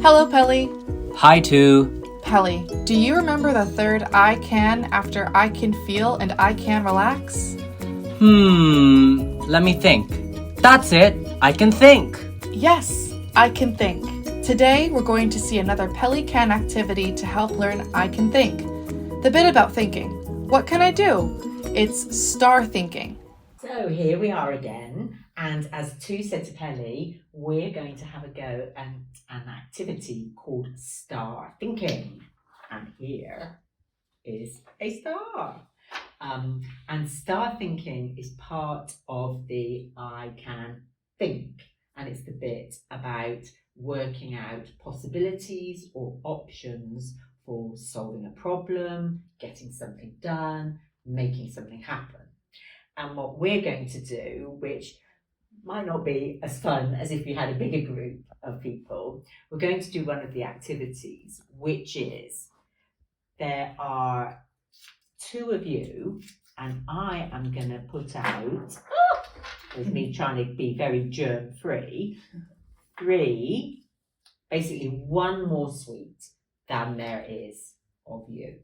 Hello, Peli. Hi, too. Peli, do you remember the third I can after I can feel and I can relax? Let me think. That's it. I can think. Yes, I can think. Today, we're going to see another PELI CAN activity to help learn I can think. The bit about thinking. What can I do? It's star thinking. So here we are again, and as Tu said to Peli, we're going to have a go at an activity called star thinking. And here is a star. And star thinking is part of the I can think, and it's the bit about working out possibilities or options for solving a problem, getting something done, making something happen. And what we're going to do, which might not be as fun as if we had a bigger group of people, we're going to do one of the activities, which is there are two of you, and I am going to put out, with me trying to be very germ-free, basically one more sweet than there is of you.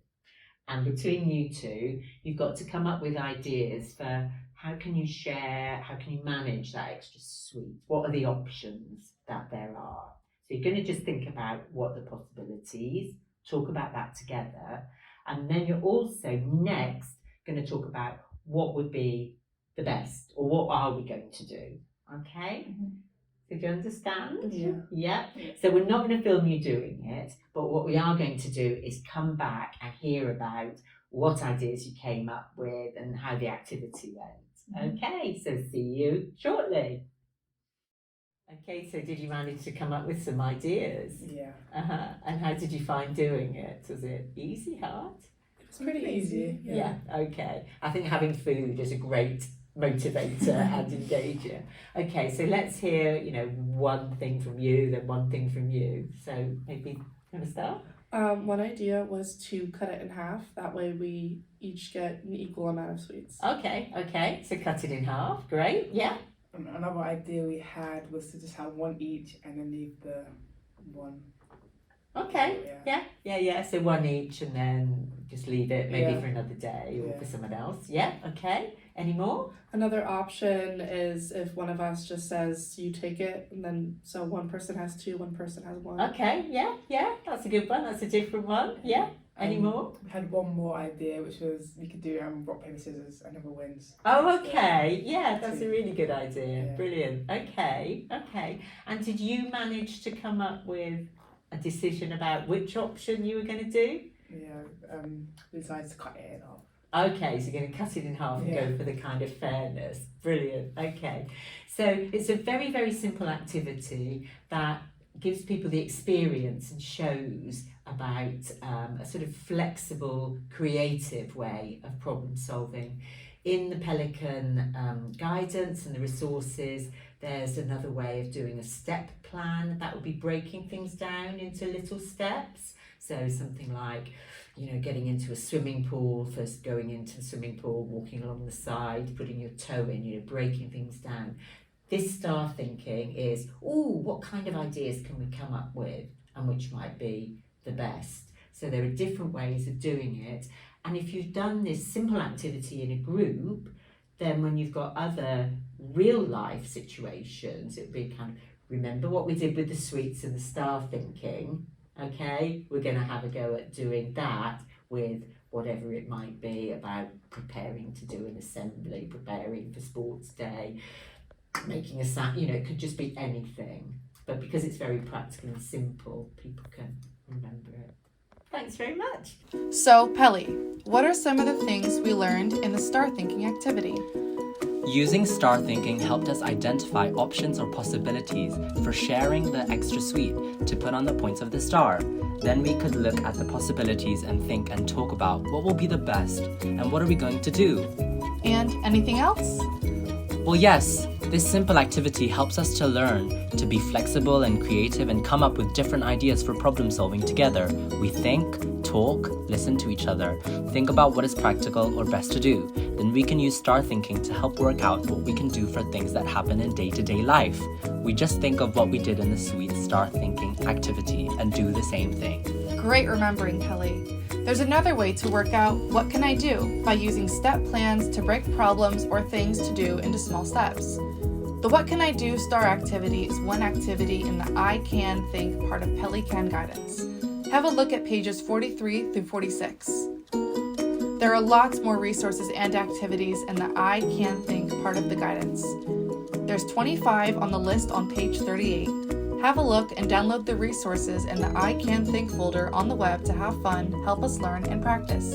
And between you two, you've got to come up with ideas for how can you share, how can you manage that extra sweet? What are the options that there are? So you're going to just think about what the possibilities, talk about that together. And then you're also next going to talk about what would be the best, or what are we going to do? Okay? Mm-hmm. Did you understand? Yeah. So we're not going to film you doing it, but what we are going to do is come back and hear about what ideas you came up with and how the activity went. Okay, so see you shortly. Okay, so did you manage to come up with some ideas? Yeah. And how did you find doing it? Was it easy, hard? It's pretty easy. Yeah, okay. I think having food is a great motivator and engager. Okay, so let's hear, one thing from you, then one thing from you. So maybe you want to start? One idea was to cut it in half. That way we each get an equal amount of sweets. Okay. So cut it in half. Great, yeah. Another idea we had was to just have one each and then leave the one. Okay, yeah. So one each and then just leave it maybe for another day or for someone else. Yeah, okay. Any more? Another option is if one of us just says, you take it, and then so one person has two, one person has one. Okay, yeah. That's a good one. That's a different one. Yeah. Any more? We had one more idea, which was we could do rock, paper, scissors, and whoever wins. Oh, okay. Yeah, that's a really good idea. Yeah. Brilliant. Okay. And did you manage to come up with a decision about which option you were going to do? Yeah, we decided to cut it in half. Okay, so you're going to cut it in half and go for the kind of fairness. Brilliant. Okay. So it's a very, very simple activity that gives people the experience and shows about a sort of flexible, creative way of problem solving. In the PELI CAN guidance and the resources, there's another way of doing a step plan. That would be breaking things down into little steps. So something like, getting into a swimming pool, first going into the swimming pool, walking along the side, putting your toe in, breaking things down. This star thinking is, what kind of ideas can we come up with and which might be the best? So there are different ways of doing it. And if you've done this simple activity in a group, then when you've got other real life situations, it'd be kind of, remember what we did with the sweets and the star thinking? Okay, we're going to have a go at doing that with whatever it might be about preparing to do an assembly, preparing for sports day, making a it could just be anything. But because it's very practical and simple, people can remember it. Thanks very much. So, Peli, what are some of the things we learned in the star thinking activity? Using star thinking helped us identify options or possibilities for sharing the extra sweet to put on the points of the star. Then we could look at the possibilities and think and talk about what will be the best and what are we going to do. And anything else? Well, yes, this simple activity helps us to learn to be flexible and creative and come up with different ideas for problem solving together. We think, talk, talk, listen to each other, think about what is practical or best to do. Then we can use STAR thinking to help work out what we can do for things that happen in day-to-day life. We just think of what we did in the sweet STAR thinking activity and do the same thing. Great remembering, Kelly. There's another way to work out what can I do by using step plans to break problems or things to do into small steps. The What Can I Do STAR activity is one activity in the I Can Think part of PELI CAN guidance. Have a look at pages 43 through 46. There are lots more resources and activities in the I Can Think part of the guidance. There's 25 on the list on page 38. Have a look and download the resources in the I Can Think folder on the web to have fun, help us learn, and practice.